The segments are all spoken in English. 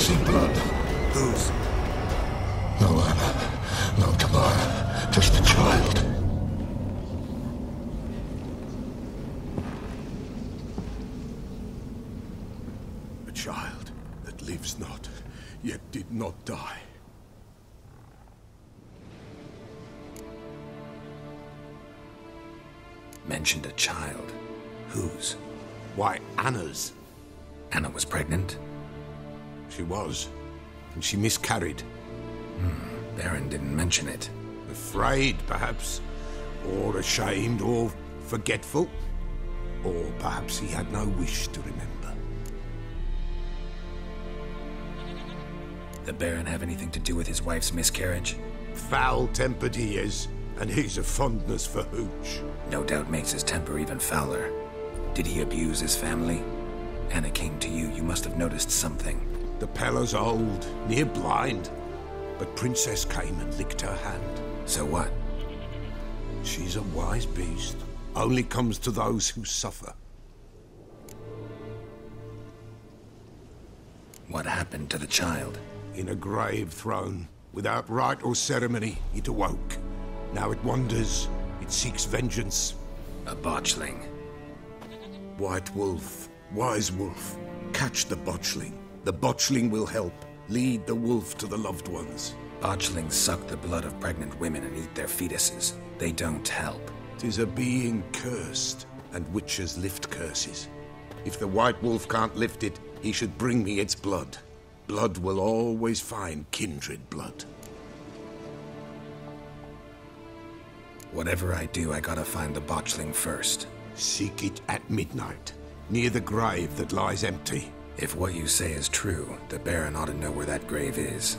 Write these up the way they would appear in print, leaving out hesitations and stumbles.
see blood. Whose? No Anna, no Tamara, just the child. A child that lives not, yet did not die. Mentioned a child. Whose? Why, Anna's. Anna was pregnant? She was, and she miscarried. Baron didn't mention it. Afraid, perhaps, or ashamed, or forgetful. Or perhaps he had no wish to remember. The Baron have anything to do with his wife's miscarriage? Foul-tempered he is, and he's a fondness for hooch. No doubt makes his temper even fouler. Did he abuse his family? Anna came to you. You must have noticed something. The Pella's old, near blind. But Princess came and licked her hand. So what? She's a wise beast. Only comes to those who suffer. What happened to the child? In a grave thrown. Without rite or ceremony, it awoke. Now it wanders. It seeks vengeance. A botchling. White Wolf, Wise Wolf, catch the botchling. The botchling will help. Lead the wolf to the loved ones. Botchlings suck the blood of pregnant women and eat their fetuses. They don't help. 'Tis a being cursed, and witches lift curses. If the White Wolf can't lift it, he should bring me its blood. Blood will always find kindred blood. Whatever I do, I gotta find the botchling first. Seek it at midnight, near the grave that lies empty. If what you say is true, the Baron ought to know where that grave is.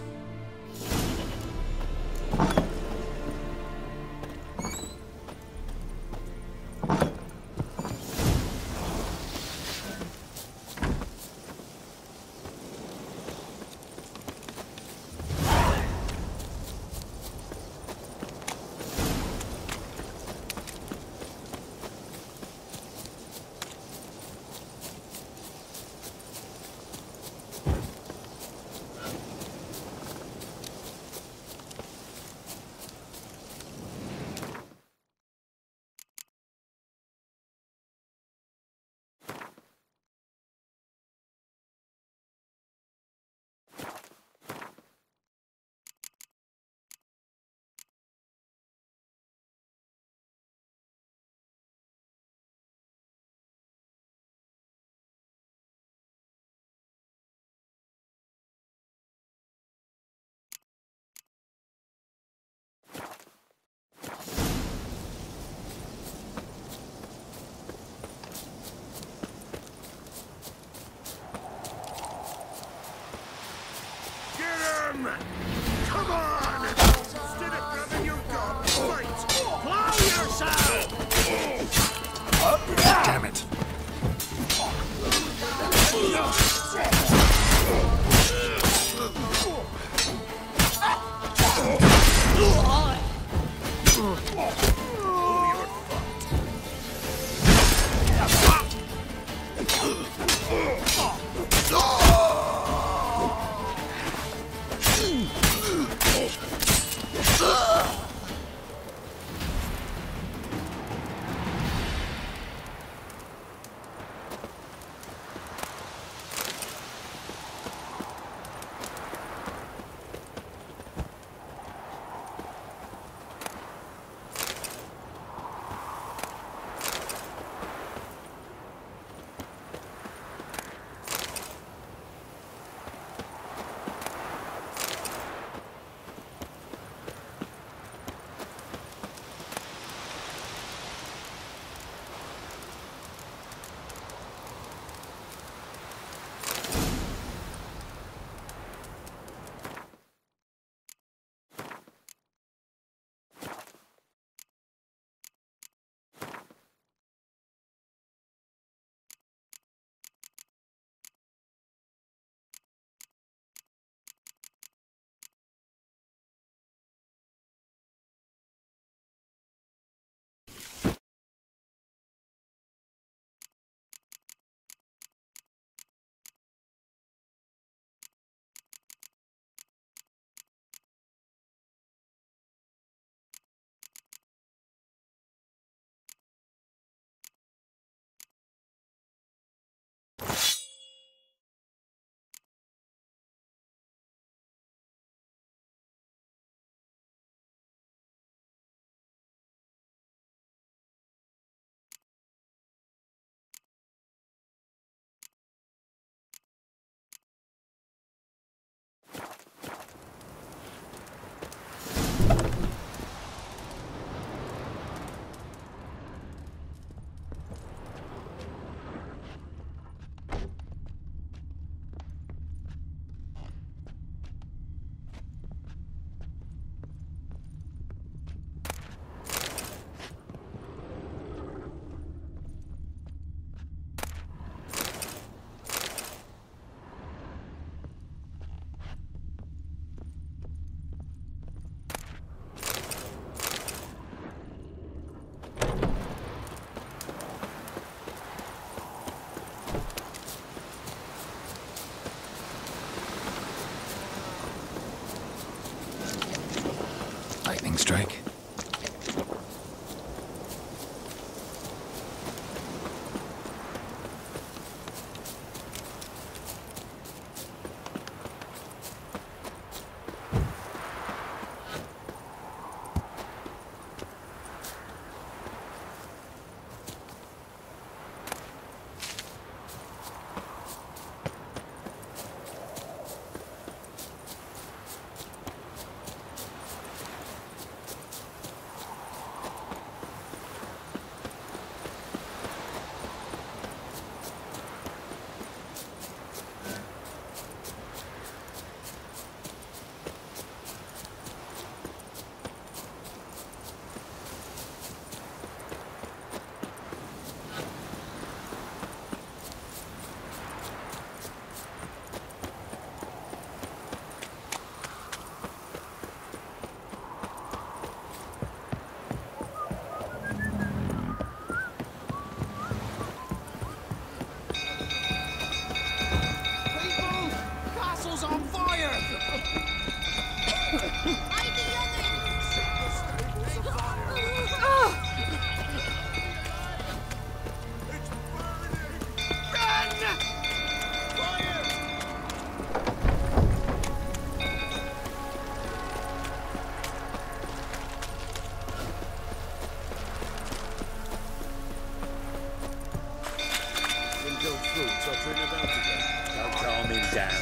food tottering about again. Don't calm him down.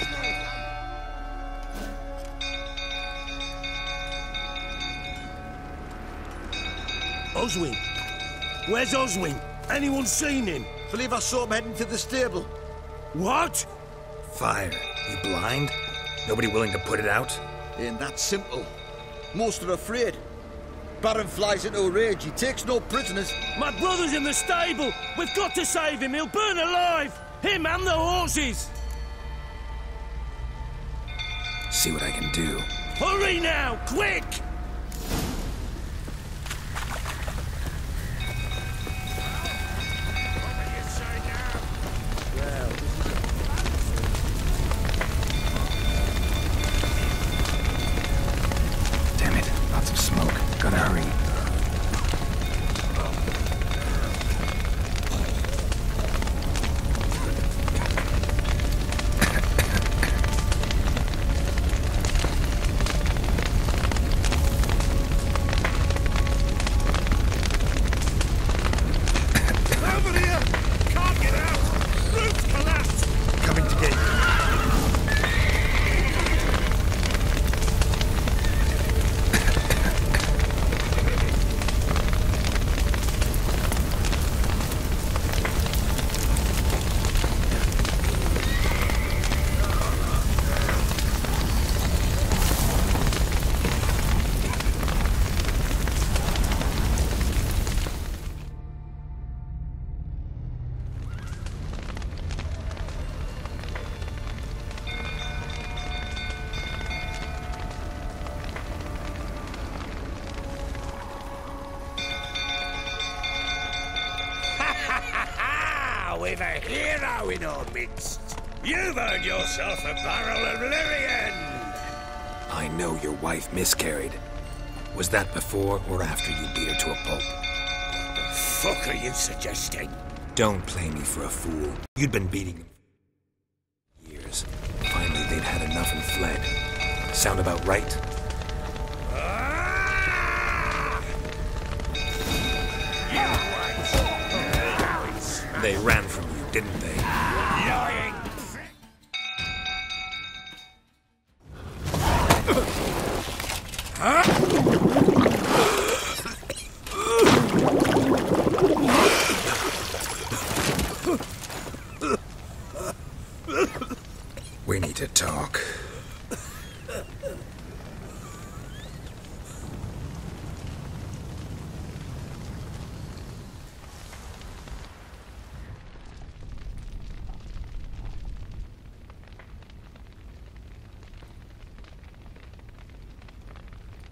Oswin! Where's Oswin? Anyone seen him? Believe I saw him heading to the stable. What? Fire. You blind? Nobody willing to put it out? Ain't that simple. Most are afraid. Baron flies into a rage. He takes no prisoners. My brother's in the stable! We've got to save him! He'll burn alive! Him and the horses! See what I can do. Hurry now! Quick! Damn it. Lots of smoke. Gotta hurry. Over here! Can't get out! Roof's collapsed! Coming to get you. We've a hero in our midst. You've earned yourself a barrel of Lyrian. I know your wife miscarried. Was that before or after you beat her to a pulp? The fuck are you suggesting? Don't play me for a fool. You'd been beating them for years. Finally, they'd had enough and fled. Sound about right? They ran from you, didn't they? Lying prick! We need to talk.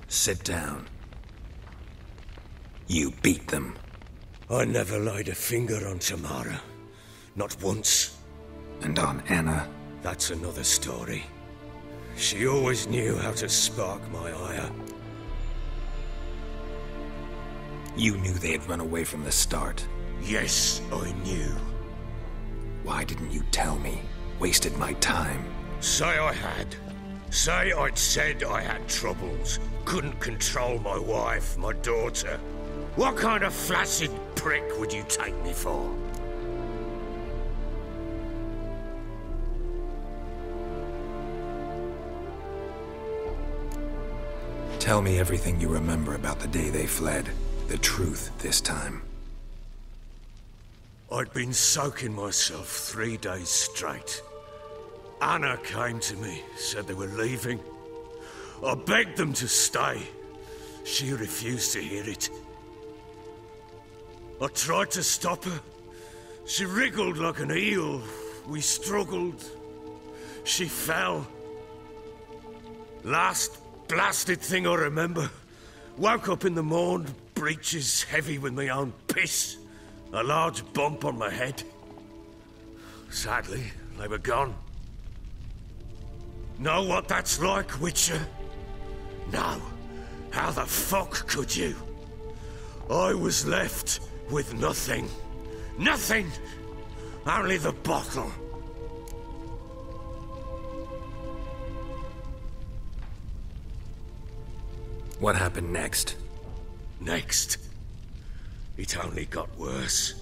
Sit down. You beat them. I never laid a finger on Tamara. Not once. And on Anna. That's another story. She always knew how to spark my ire. You knew they had run away from the start. Yes, I knew. Why didn't you tell me? Wasted my time. Say I had. Say I'd said I had troubles. Couldn't control my wife, my daughter. What kind of flaccid prick would you take me for? Tell me everything you remember about the day they fled. The truth this time. I'd been soaking myself 3 days straight. Anna came to me, said they were leaving. I begged them to stay. She refused to hear it. I tried to stop her. She wriggled like an eel. We struggled. She fell. Last blasted thing I remember. Woke up in the morn, breeches heavy with my own piss. A large bump on my head. Sadly, they were gone. Know what that's like, Witcher? No. How the fuck could you? I was left with nothing. Nothing! Only the bottle. What happened next? Next, it only got worse.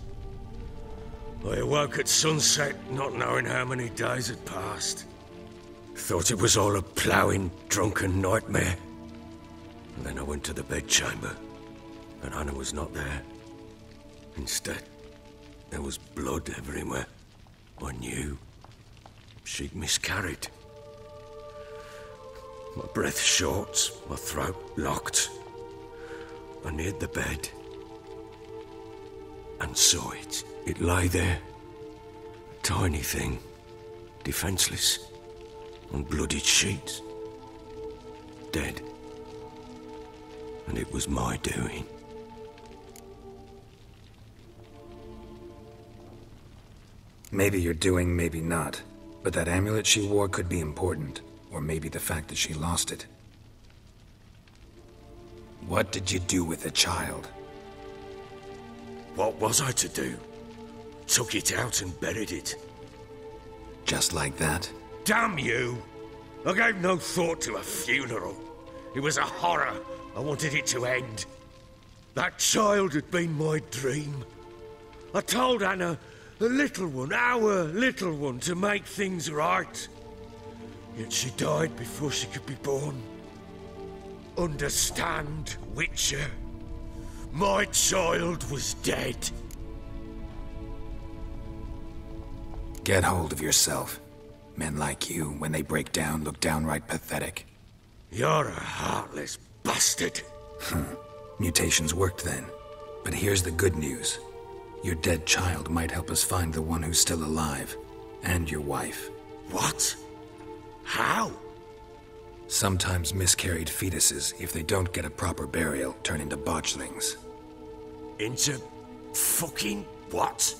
I awoke at sunset, not knowing how many days had passed. Thought it was all a ploughing, drunken nightmare. And then I went to the bedchamber, and Anna was not there. Instead, there was blood everywhere. I knew she'd miscarried. My breath short, my throat locked. I neared the bed and saw it. It lay there, a tiny thing, defenseless, on bloodied sheets, dead. And it was my doing. Maybe you're doing, maybe not. But that amulet she wore could be important. Or maybe the fact that she lost it. What did you do with the child? What was I to do? Took it out and buried it. Just like that? Damn you! I gave no thought to a funeral. It was a horror. I wanted it to end. That child had been my dream. I told Anna, the little one, our little one, to make things right. Yet she died before she could be born. Understand, Witcher? My child was dead. Get hold of yourself. Men like you, when they break down, look downright pathetic. You're a heartless bastard. Mutations worked then. But here's the good news. Your dead child might help us find the one who's still alive. And your wife. What? How? Sometimes miscarried fetuses, if they don't get a proper burial, turn into botchlings. Into fucking what?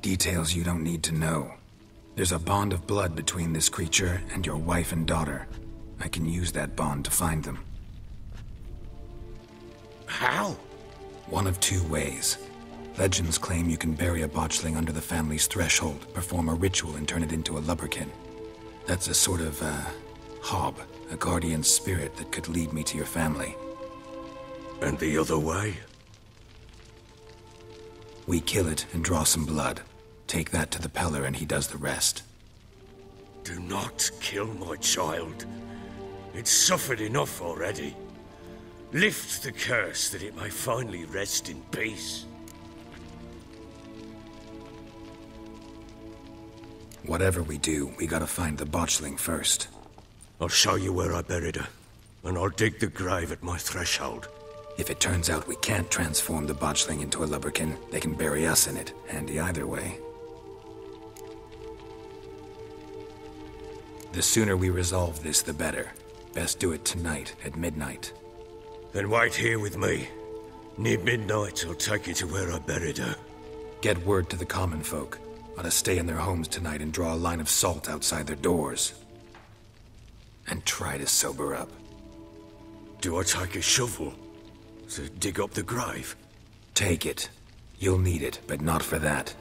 Details you don't need to know. There's a bond of blood between this creature and your wife and daughter. I can use that bond to find them. How? One of two ways. Legends claim you can bury a botchling under the family's threshold, perform a ritual, and turn it into a lubberkin. That's a sort of, hob, a guardian spirit that could lead me to your family. And the other way? We kill it and draw some blood. Take that to the Peller and he does the rest. Do not kill my child. It's suffered enough already. Lift the curse that it may finally rest in peace. Whatever we do, we gotta find the botchling first. I'll show you where I buried her, and I'll dig the grave at my threshold. If it turns out we can't transform the botchling into a lubberkin, they can bury us in it. Handy either way. The sooner we resolve this, the better. Best do it tonight, at midnight. Then wait here with me. Near midnight, I'll take you to where I buried her. Get word to the common folk. Ought to stay in their homes tonight and draw a line of salt outside their doors. And try to sober up. Do I take a shovel to dig up the grave? Take it. You'll need it, but not for that.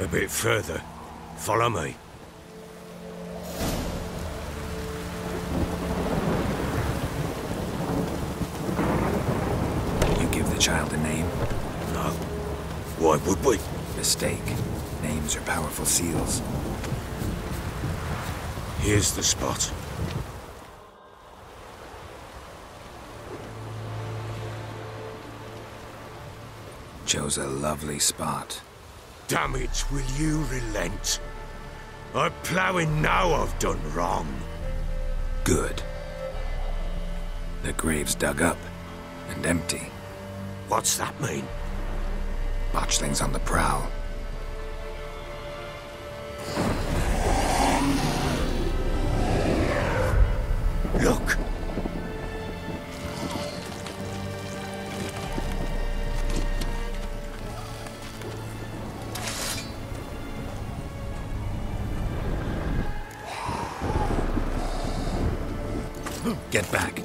A bit further. Follow me. You give the child a name? No. Why would we? Mistake. Names are powerful seals. Here's the spot. Chose a lovely spot. Damn it, will you relent? I'm ploughing now I've done wrong. Good. The grave's dug up and empty. What's that mean? Botchling's on the prowl. Look! Get back.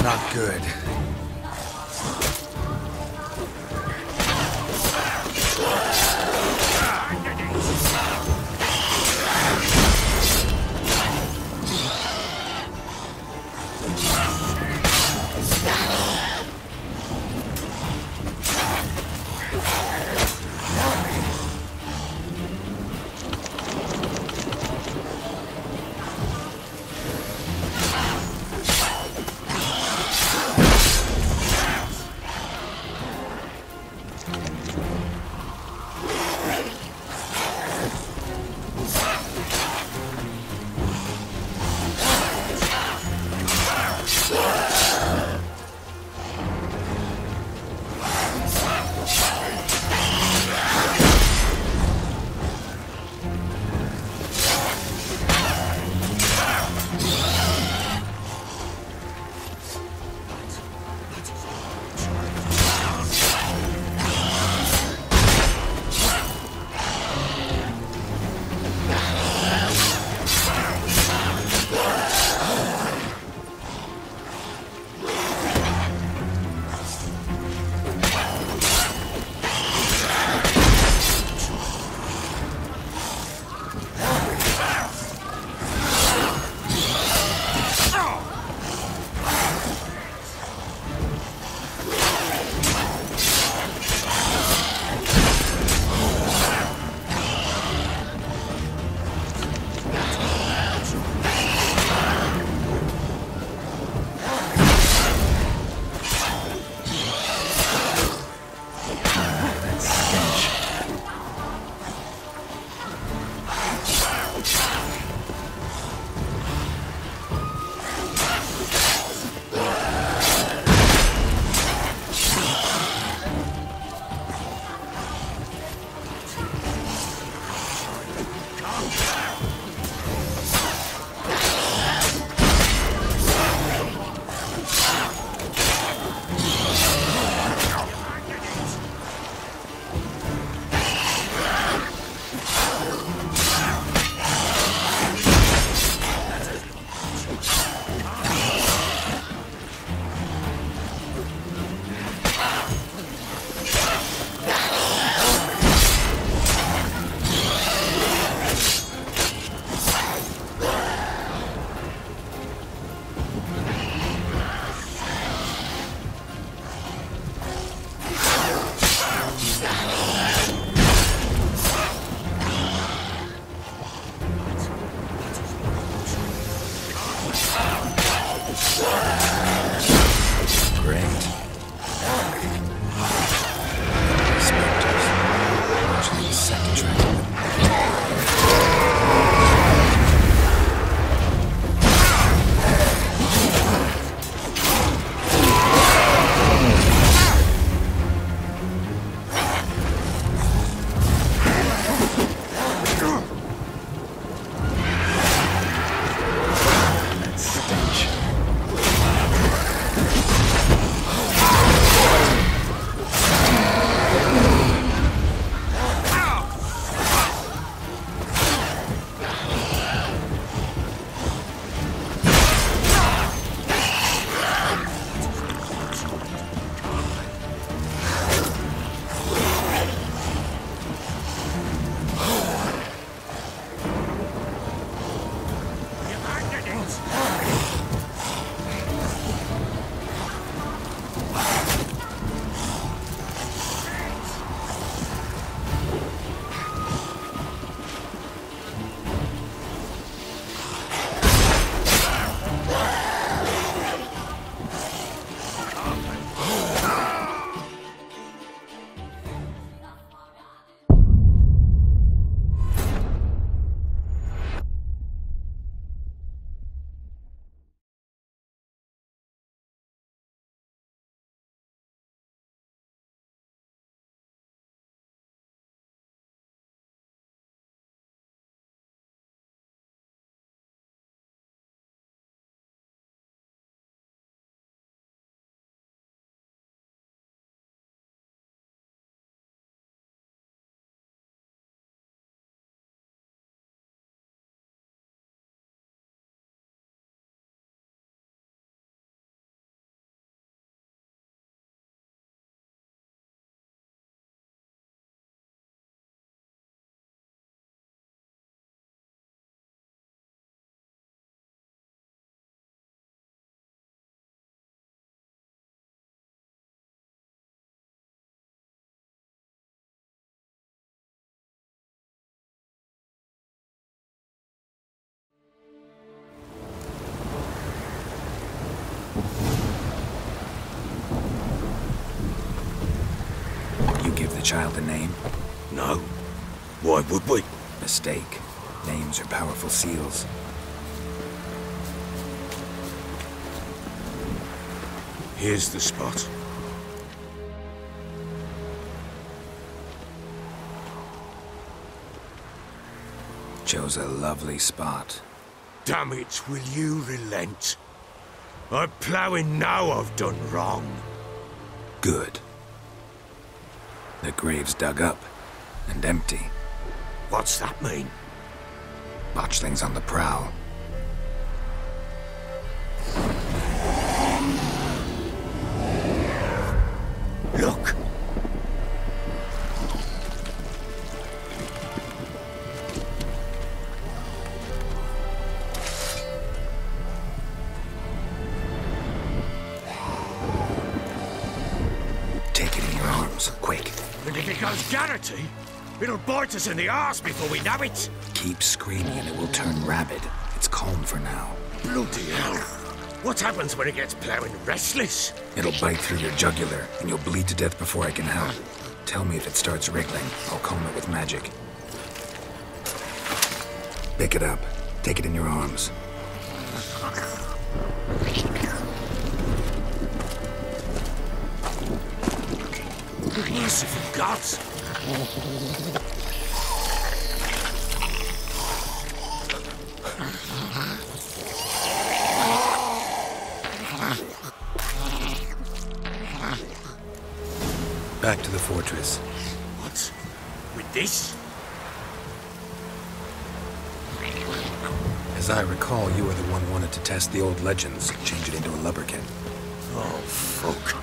Not good. the child a name? No. Why would we? Mistake. Names are powerful seals. Here's the spot. Chose a lovely spot. Damn it, will you relent? I'm ploughing now I've done wrong. Good. The grave's dug up and empty. What's that mean? Botchling's on the prowl. Look! Take it in your arms, quick. And if it goes Garrity, it'll bite us in the arse before we know it. Keep screaming and it will turn rabid. It's calm for now. Bloody hell. What happens when it gets ploughing restless? It'll bite through your jugular, and you'll bleed to death before I can help. Tell me if it starts wriggling. I'll calm it with magic. Pick it up. Take it in your arms. Merciful gods! Back to the fortress. What? With this? As I recall, you were the one who wanted to test the old legends, change it into a lubberkin. Oh, fuck.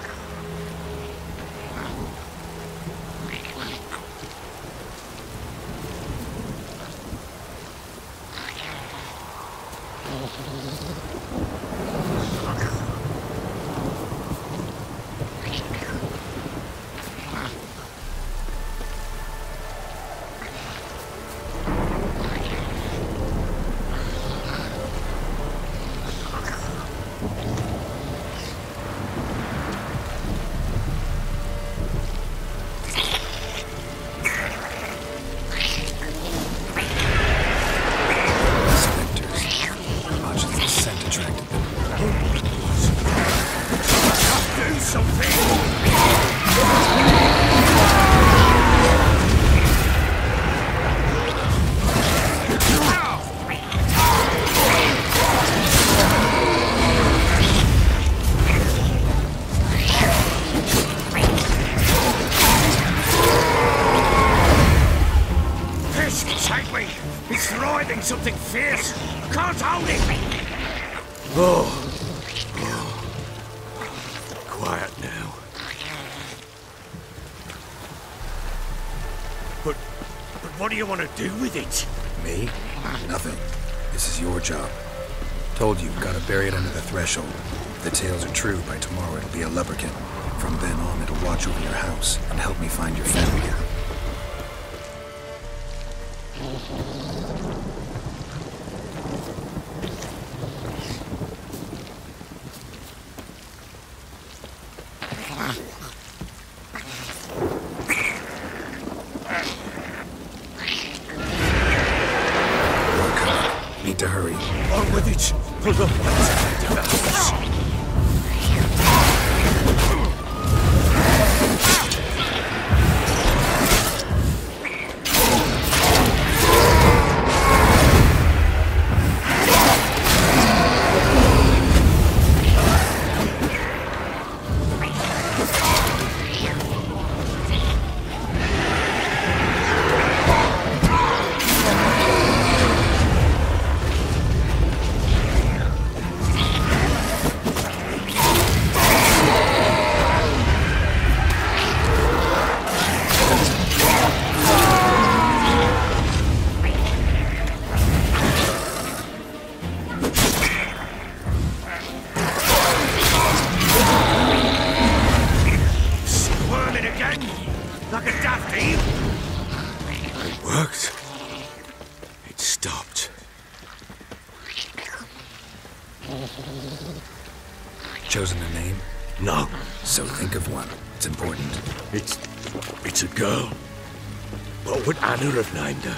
Something fierce! I can't hold it! Oh. Quiet now. But what do you want to do with it? Me? Nothing. This is your job. Told you, gotta bury it under the threshold. If the tales are true, by tomorrow it'll be a lubberkin. From then on, it'll watch over your house and help me find your family. Need to hurry. On with it! Hold on. Like a daft eel. It worked. It stopped. Chosen a name? No. So think of one. It's important. It's a girl. What would Anna have named her?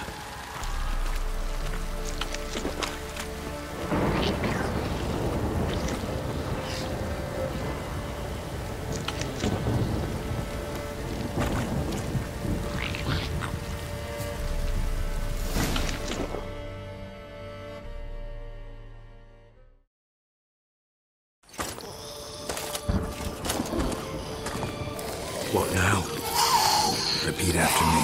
What now? Repeat after me.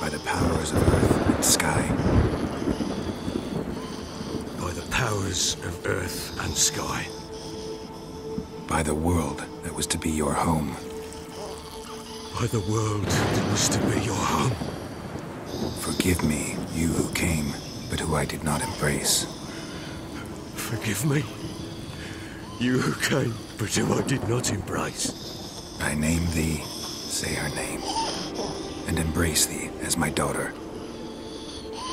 By the powers of earth and sky. By the powers of earth and sky. By the world that was to be your home. By the world that was to be your home. Forgive me, you who came, but who I did not embrace. Forgive me. You who came, but who I did not embrace. I name thee, say her name, and embrace thee as my daughter.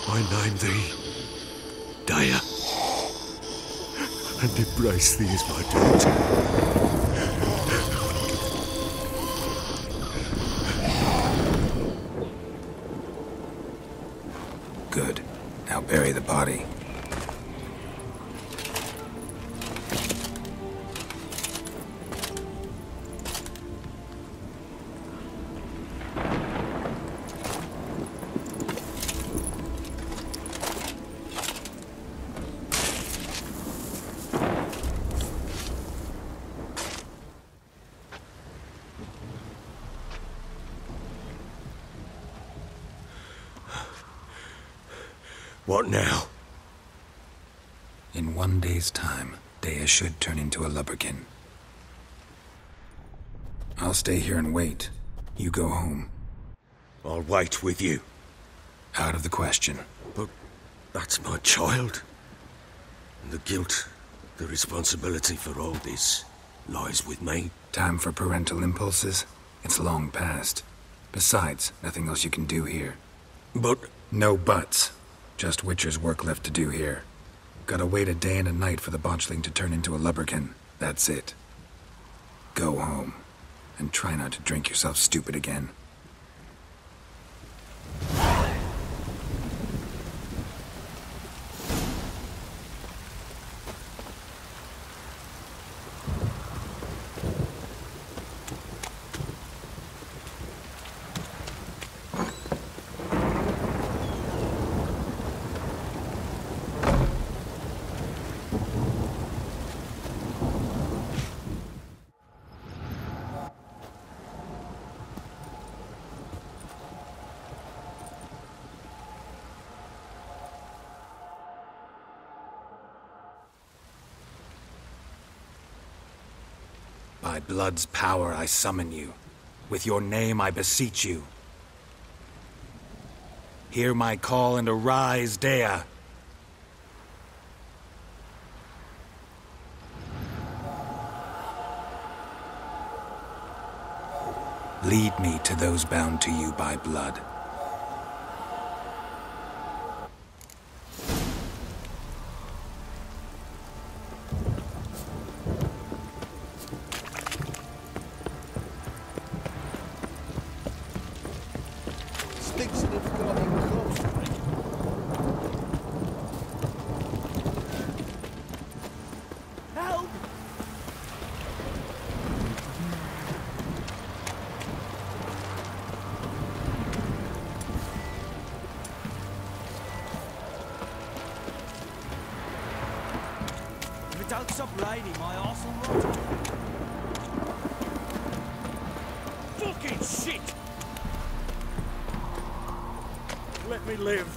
I name thee Dea, and embrace thee as my daughter. Good. Now bury the body. What now? In 1 day's time, Dea should turn into a lubberkin. I'll stay here and wait. You go home. I'll wait with you. Out of the question. But that's my child. And the guilt, the responsibility for all this lies with me. Time for parental impulses? It's long past. Besides, nothing else you can do here. But No buts. Just Witcher's work left to do here. Gotta wait a day and a night for the botchling to turn into a lubberkin. That's it. Go home. And try not to drink yourself stupid again. By blood's power I summon you. With your name I beseech you. Hear my call and arise, Dea. Lead me to those bound to you by blood. Stinks of the forgotten corpse. Help! If it don't stop raining, my arse will rot. Fucking shit! Let me live.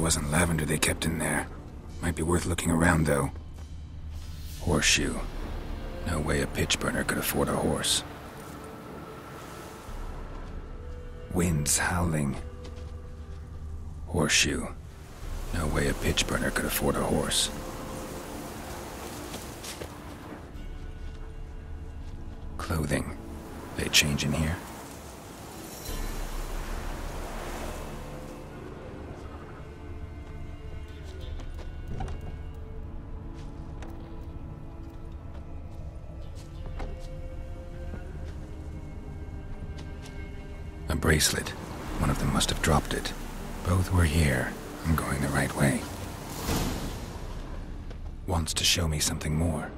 it wasn't lavender they kept in there. Might be worth looking around, though. Horseshoe. No way a pitch burner could afford a horse. Winds howling. Horseshoe. No way a pitch burner could afford a horse. Clothing. They change in here? A bracelet. One of them must have dropped it. Both were here. I'm going the right way. Wants to show me something more.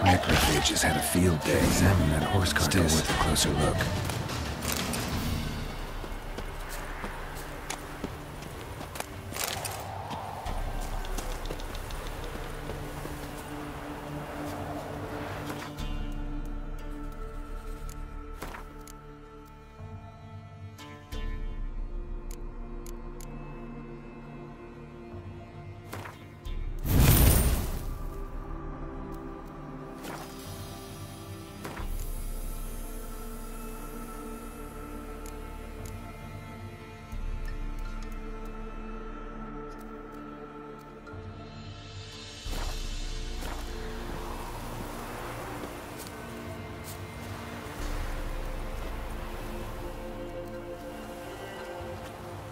Necrophages had a field day. Examine that horse carcass. Still worth a closer look.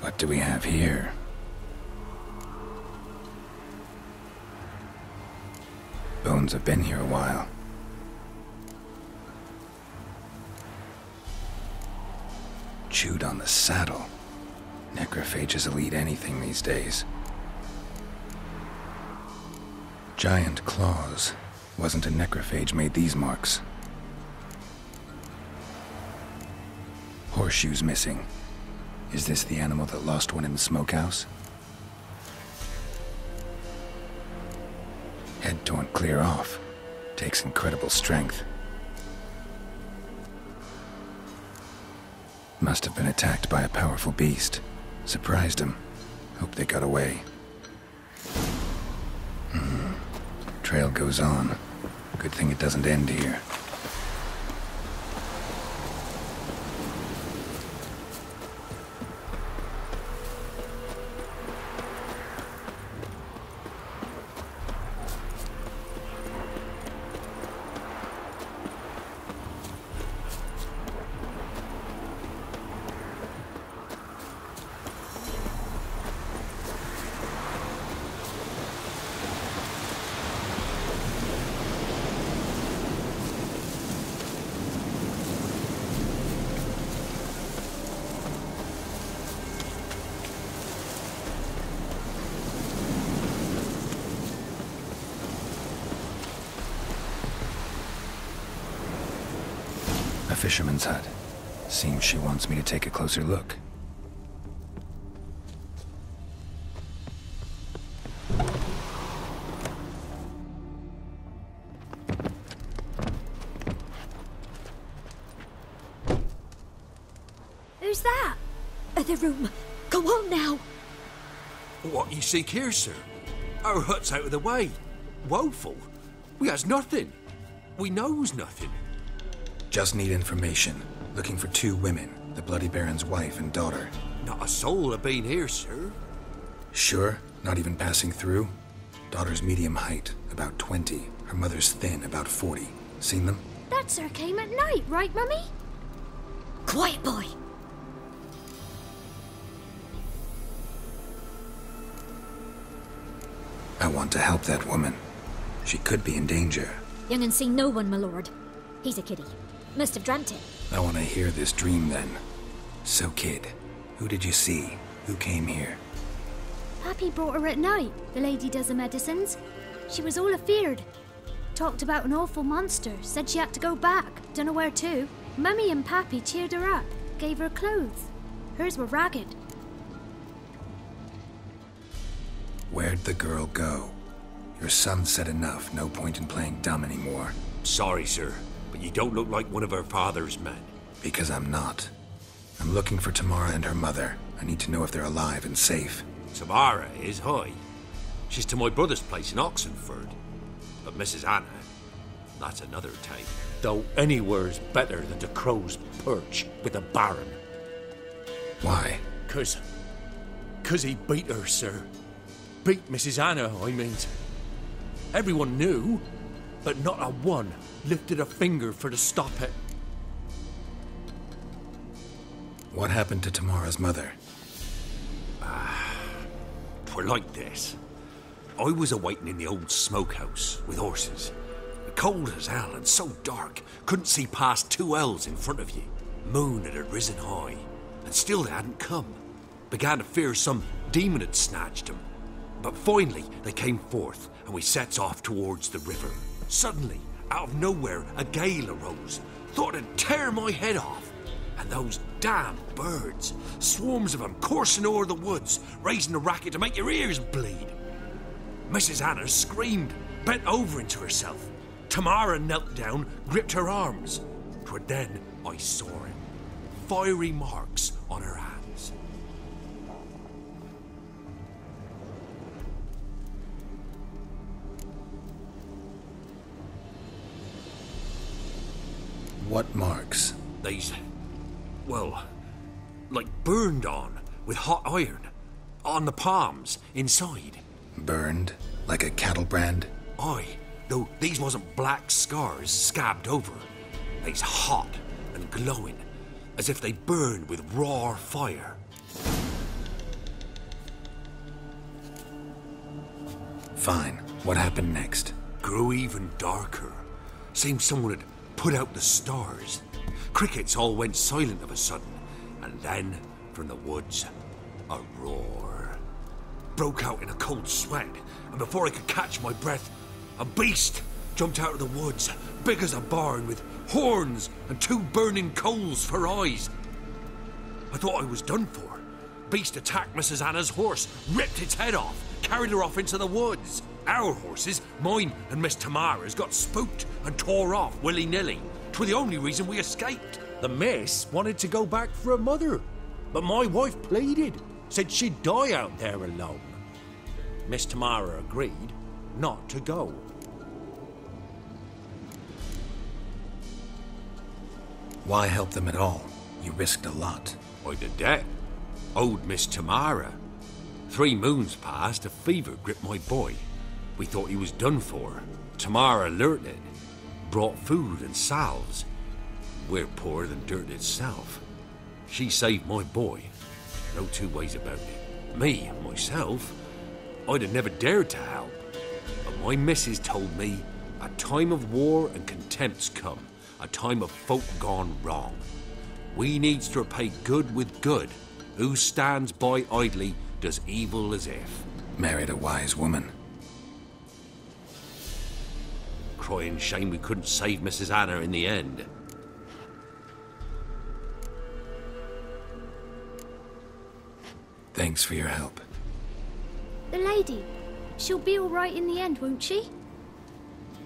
What do we have here? Bones have been here a while. Chewed on the saddle. Necrophages will eat anything these days. Giant claws. Wasn't a necrophage made these marks. Horseshoes missing. Is this the animal that lost one in the smokehouse? Head torn clear off. Takes incredible strength. Must have been attacked by a powerful beast. Surprised him. Hope they got away. Trail goes on. Good thing it doesn't end here. fisherman's hut. Seems she wants me to take a closer look. Who's that? Other room. Go on now. What you seek here, sir? Our hut's out of the way. Woeful. We has nothing. We knows nothing. Just need information. Looking for 2 women, the Bloody Baron's wife and daughter. Not a soul have been here, sir. Sure? Not even passing through? Daughter's medium height, about 20. Her mother's thin, about 40. Seen them? That sir came at night, right, Mummy? Quiet, boy. I want to help that woman. She could be in danger. Young and seen no one, my lord. He's a kiddie. Must have dreamt it. I want to hear this dream then. So, kid, who did you see? Who came here? Pappy brought her at night. The lady does the medicines. She was all afeared. Talked about an awful monster. Said she had to go back. Dunno where to. Mummy and Pappy cheered her up. Gave her clothes. Hers were ragged. Where'd the girl go? Your son said enough. No point in playing dumb anymore. Sorry, sir, but you don't look like one of our father's men. Because I'm not. I'm looking for Tamara and her mother. I need to know if they're alive and safe. Tamara is high. She's to my brother's place in Oxenford. But Mrs. Anna, that's another tale. Though anywhere's better than the Crow's Perch with the Baron. Why? 'Cause he beat her, sir. Beat Mrs. Anna, I mean. Everyone knew, but not a one lifted a finger for to stop it. What happened to Tamara's mother? 'Twere like this. I was awaiting in the old smokehouse with horses. Cold as hell and so dark, couldn't see past 2 ells in front of you. Moon had risen high, and still they hadn't come. Began to fear some demon had snatched them. But finally they came forth, and we sets off towards the river. Suddenly, out of nowhere, a gale arose. Thought it'd tear my head off. And those damn birds, swarms of them coursing o'er the woods, raising a racket to make your ears bleed. Mrs. Anna screamed, bent over into herself. Tamara knelt down, gripped her arms. 'Twere then I saw it. Fiery marks on her hands. What marks? These, well, like burned on with hot iron. On the palms, inside. Burned? Like a cattle brand? Aye, though these wasn't black scars scabbed over. They's hot and glowing, as if they burned with raw fire. Fine. What happened next? Grew even darker. Seemed someone had put out the stars. Crickets all went silent of a sudden, and then, from the woods, a roar. Broke out in a cold sweat, and before I could catch my breath, a beast jumped out of the woods, big as a barn, with horns and 2 burning coals for eyes. I thought I was done for. Beast attacked Mrs. Anna's horse, ripped its head off, carried her off into the woods. Our horses, mine and Miss Tamara's, got spooked and tore off willy-nilly. 'Twere the only reason we escaped. The miss wanted to go back for her mother, but my wife pleaded, said she'd die out there alone. Miss Tamara agreed not to go. Why help them at all? You risked a lot. I'd a debt. Owed Miss Tamara. 3 moons passed, a fever gripped my boy. We thought he was done for. Tamara learnt it. Brought food and salves. We're poorer than dirt itself. She saved my boy. No 2 ways about it. Me, myself, I'd have never dared to help. But my missus told me a time of war and contempt's come. A time of folk gone wrong. We needs to repay good with good. Who stands by idly does evil as if. Married a wise woman. Crying shame we couldn't save Mrs. Anna in the end. Thanks for your help. The lady, she'll be all right in the end, won't she?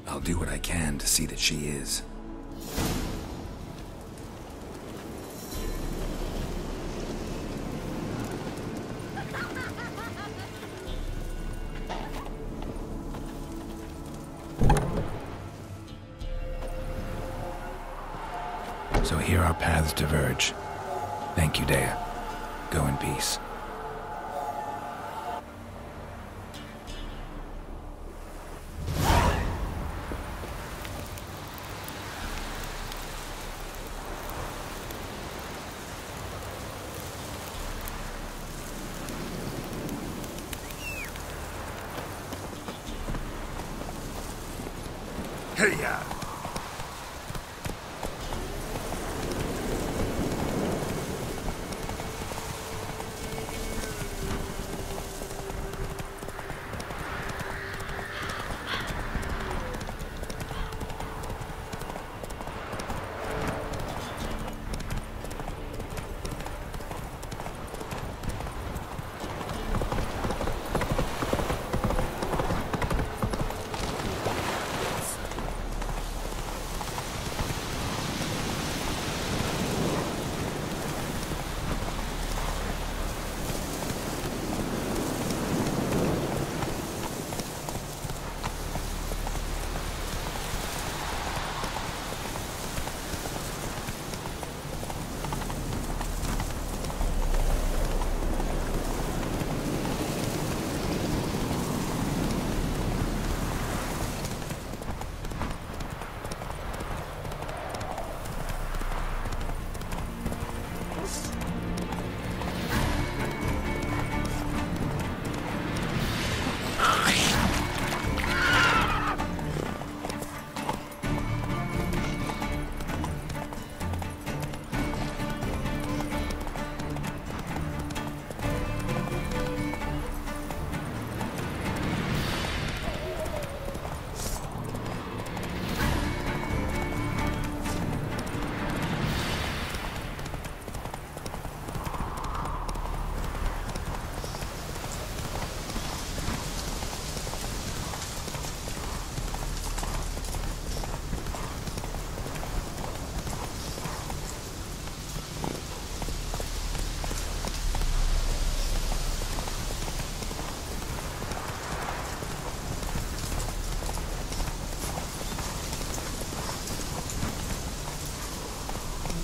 I'll do what I can to see that she is. So here our paths diverge. Thank you, Dea. Go in peace. Hey-ya!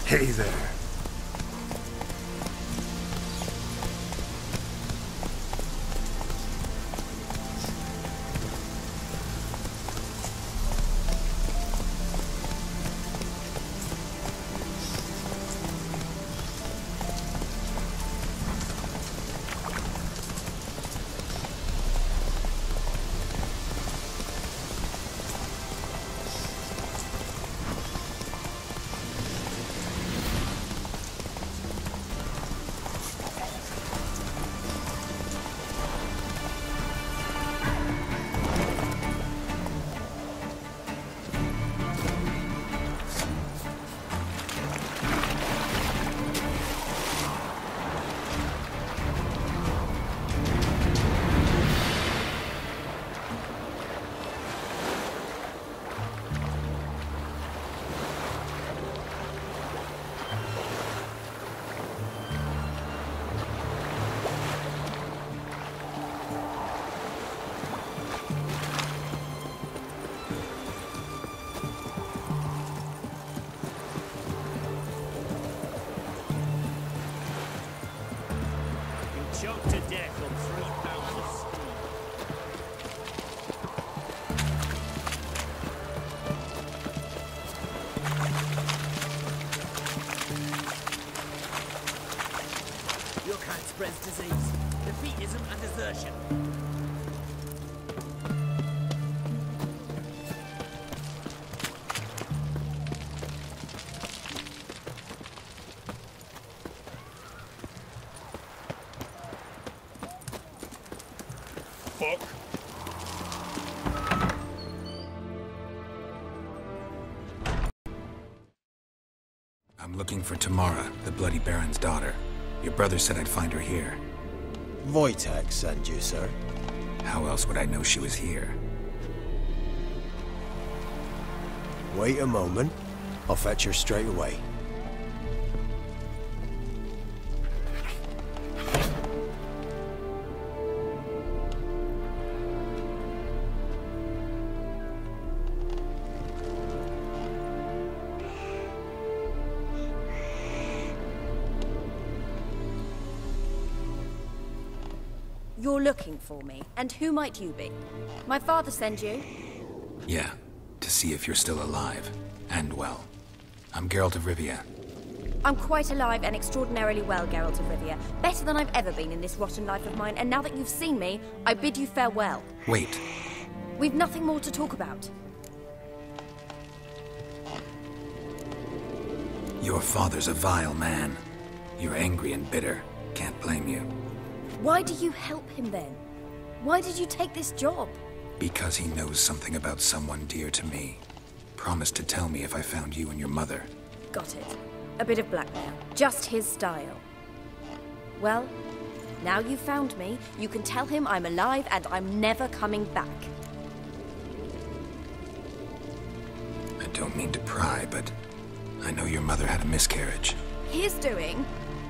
Hey there. Choked to death on 3 pounds of steam. Your kind spreads disease, defeatism and desertion. Fuck. I'm looking for Tamara, the Bloody Baron's daughter. Your brother said I'd find her here. Wojtek sent you, sir. How else would I know she was here? Wait a moment. I'll fetch her straight away. You're looking for me, and who might you be? My father sent you? Yeah, to see if you're still alive. And well. I'm Geralt of Rivia. I'm quite alive and extraordinarily well, Geralt of Rivia. Better than I've ever been in this rotten life of mine, and now that you've seen me, I bid you farewell. Wait. We've nothing more to talk about. Your father's a vile man. You're angry and bitter. Can't blame you. Why do you help him then? Why did you take this job? Because he knows something about someone dear to me. Promised to tell me if I found you and your mother. Got it. A bit of blackmail. Just his style. Well, now you've found me, you can tell him I'm alive and I'm never coming back. I don't mean to pry, but I know your mother had a miscarriage. His doing?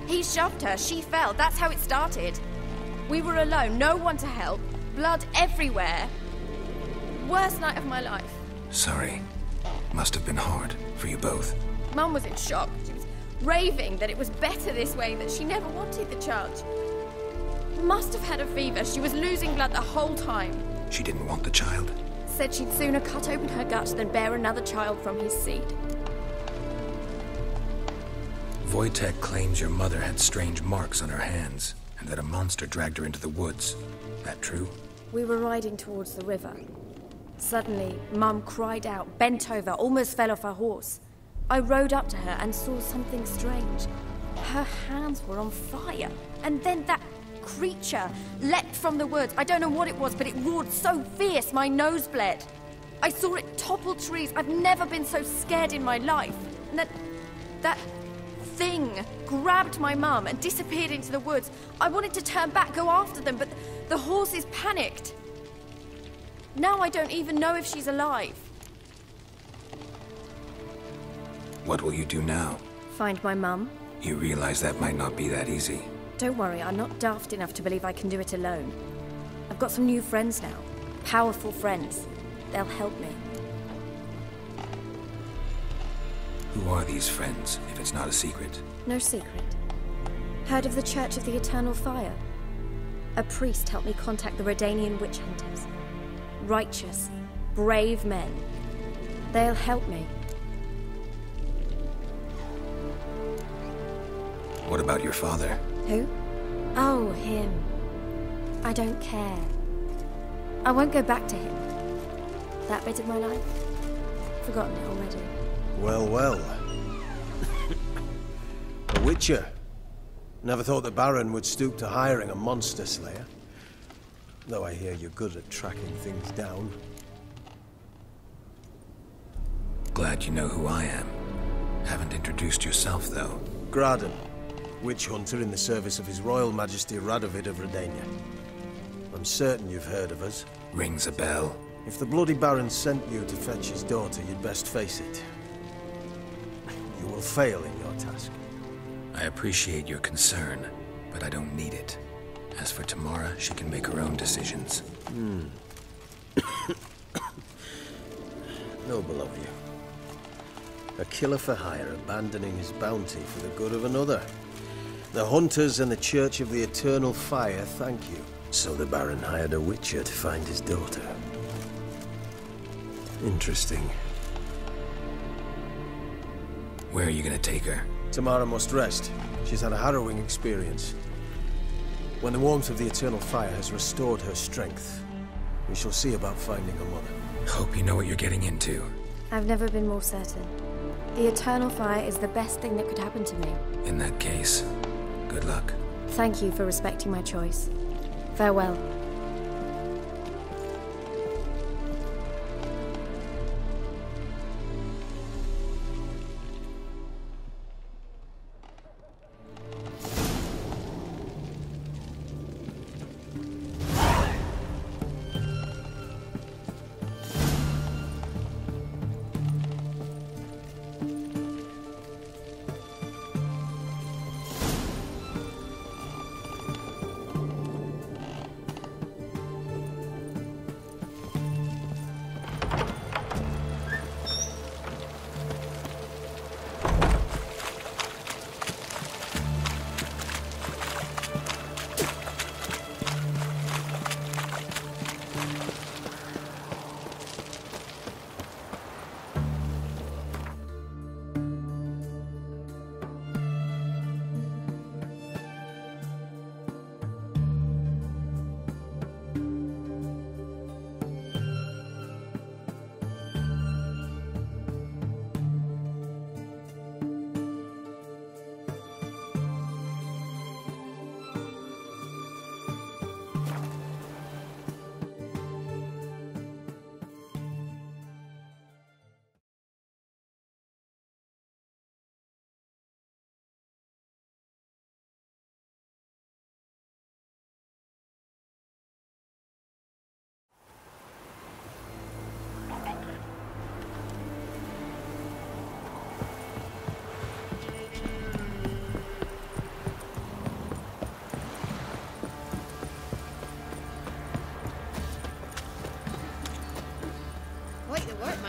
He shoved her, she fell, that's how it started. We were alone, no one to help, blood everywhere. Worst night of my life. Sorry. Must have been hard for you both. Mum was in shock. She was raving that it was better this way, that she never wanted the child. Must have had a fever. She was losing blood the whole time. She didn't want the child? Said she'd sooner cut open her gut than bear another child from his seed. Wojtek claims your mother had strange marks on her hands, and that a monster dragged her into the woods. That true? We were riding towards the river. Suddenly, Mum cried out, bent over, almost fell off her horse. I rode up to her and saw something strange. Her hands were on fire. And then that creature leapt from the woods. I don't know what it was, but it roared so fierce my nose bled. I saw it topple trees. I've never been so scared in my life. And that thing grabbed my mum and disappeared into the woods. I wanted to turn back, go after them, but the horses panicked. Now I don't even know if she's alive. What will you do now? Find my mum. You realize that might not be that easy. Don't worry, I'm not daft enough to believe I can do it alone. I've got some new friends now. Powerful friends. They'll help me. Who are these friends, if it's not a secret? No secret. Heard of the Church of the Eternal Fire? A priest helped me contact the Redanian witch hunters. Righteous, brave men. They'll help me. What about your father? Who? Oh, him. I don't care. I won't go back to him. That bit of my life? Forgotten it already. Well, well. A witcher. Never thought the Baron would stoop to hiring a monster slayer. Though I hear you're good at tracking things down. Glad you know who I am. Haven't introduced yourself, though. Graden, witch hunter in the service of His Royal Majesty Radovid of Redania. I'm certain you've heard of us. Rings a bell. If the Bloody Baron sent you to fetch his daughter, you'd best face it. You will fail in your task. I appreciate your concern, but I don't need it. As for Tamara, she can make her own decisions. Noble of you. A killer for hire abandoning his bounty for the good of another. The hunters and the Church of the Eternal Fire thank you. So the Baron hired a witcher to find his daughter. Interesting. Where are you gonna take her? Tamara must rest. She's had a harrowing experience. When the warmth of the Eternal Fire has restored her strength, we shall see about finding her mother. Hope you know what you're getting into. I've never been more certain. The Eternal Fire is the best thing that could happen to me. In that case, good luck. Thank you for respecting my choice. Farewell.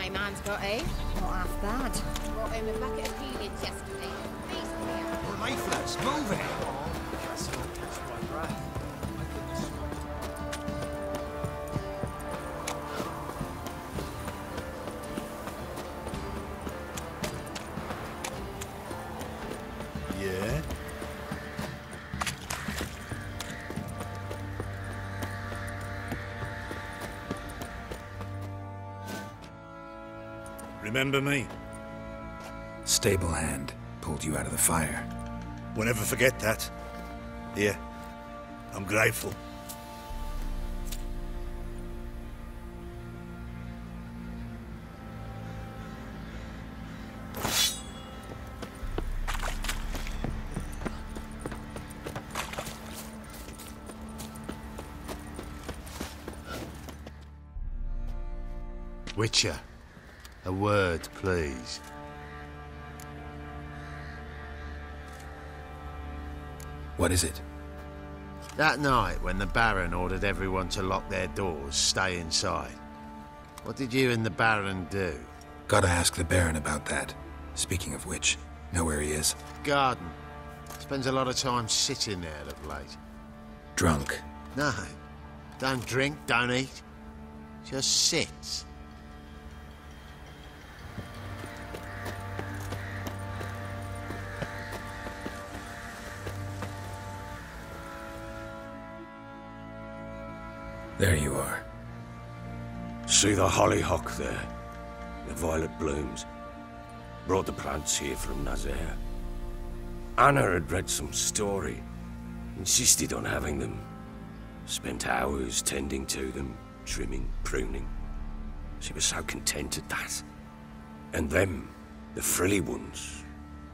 my man's got, eh? Not half bad. Brought him a bucket of peelings yesterday. Well, Mayflow's moving. Yeah? Remember me? Stable hand pulled you out of the fire. We'll never forget that. Here, I'm grateful. Witcher, a word, please. What is it? That night when the Baron ordered everyone to lock their doors, stay inside. What did you and the Baron do? Gotta ask the Baron about that. Speaking of which, know where he is? Garden. Spends a lot of time sitting there of late. Drunk. No. Don't drink, don't eat. Just sits. There you are. See the hollyhock there? The violet blooms. Brought the plants here from Nazaire. Anna had read some story. Insisted on having them. Spent hours tending to them, trimming, pruning. She was so content at that. And them, the frilly ones,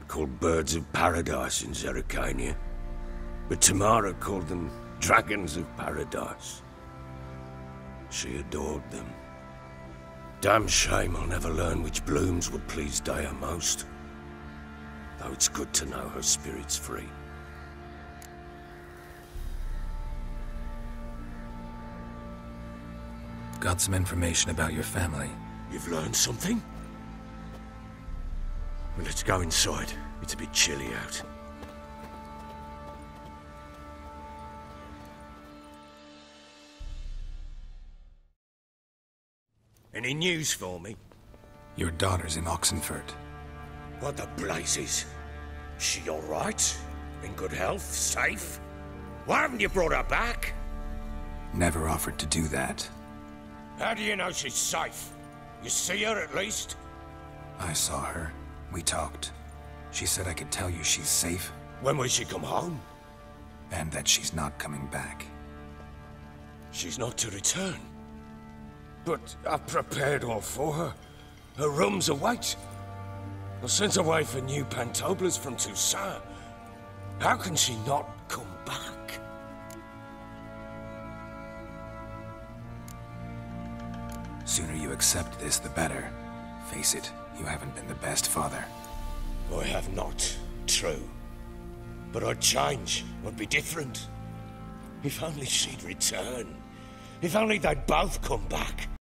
called birds of paradise in Zerrikania. But Tamara called them dragons of paradise. She adored them. Damn shame I'll never learn which blooms would please Dea most. Though it's good to know her spirit's free. Got some information about your family. You've learned something? Well, let's go inside. It's a bit chilly out. Any news for me? Your daughter's in Oxenfurt. What the blazes? She all right? In good health? Safe? Why haven't you brought her back? Never offered to do that. How do you know she's safe? You see her at least? I saw her. We talked. She said I could tell you she's safe. When will she come home? And that she's not coming back. She's not to return. But I've prepared all for her. Her rooms await. I sent away for new Pantoblas from Toussaint. How can she not come back? Sooner you accept this, the better. Face it, you haven't been the best father. I have not, true. But I'd change, I'd be different. If only she'd return. If only they'd both come back.